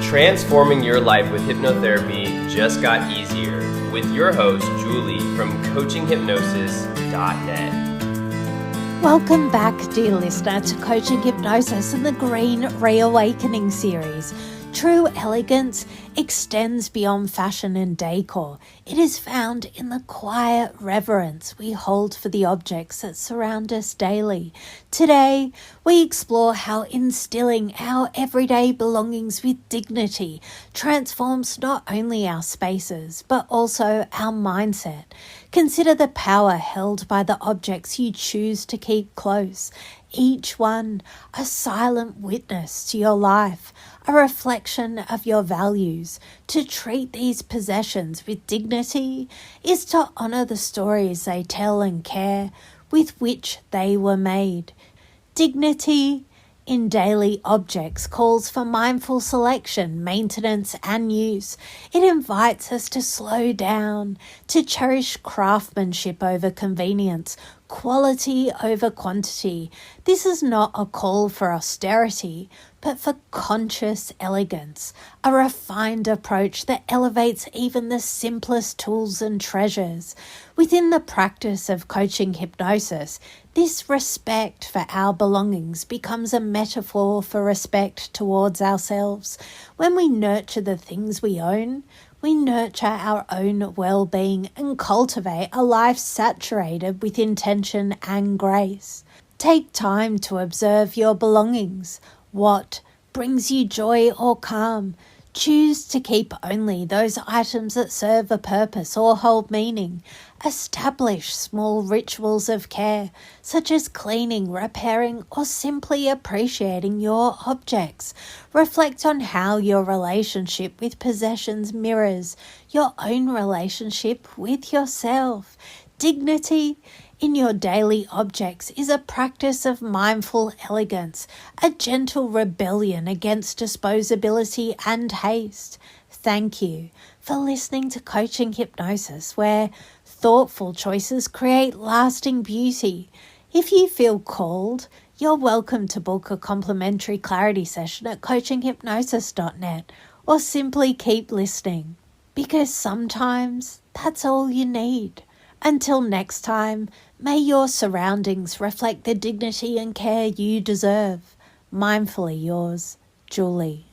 Transforming your life with hypnotherapy just got easier with your host, Julie from CoachingHypnosis.net. Welcome back, dear listener, to Coaching Hypnosis and the Green Reawakening series. True elegance extends beyond fashion and decor. It is found in the quiet reverence we hold for the objects that surround us daily. Today, we explore how instilling our everyday belongings with dignity transforms not only our spaces, but also our mindset. Consider the power held by the objects you choose to keep close, each one a silent witness to your life, a reflection of your values. To treat these possessions with dignity is to honor the stories they tell and care with which they were made. Dignity in daily objects calls for mindful selection, maintenance, and use. It invites us to slow down, to cherish craftsmanship over convenience, quality over quantity. This is not a call for austerity, but for conscious elegance, a refined approach that elevates even the simplest tools and treasures. Within the practice of coaching hypnosis, this respect for our belongings becomes a metaphor for respect towards ourselves. When we nurture the things we own, we nurture our own well-being and cultivate a life saturated with intention and grace. Take time to observe your belongings. What brings you joy or calm? Choose to keep only those items that serve a purpose or hold meaning. Establish small rituals of care, such as cleaning, repairing, or simply appreciating your objects. Reflect on how your relationship with possessions mirrors your own relationship with yourself. Dignity in your daily objects is a practice of mindful elegance, a gentle rebellion against disposability and haste. Thank you for listening to Coaching Hypnosis, where thoughtful choices create lasting beauty. If you feel called, you're welcome to book a complimentary clarity session at CoachingHypnosis.net, or simply keep listening, because sometimes that's all you need. Until next time, may your surroundings reflect the dignity and care you deserve. Mindfully yours, Julie.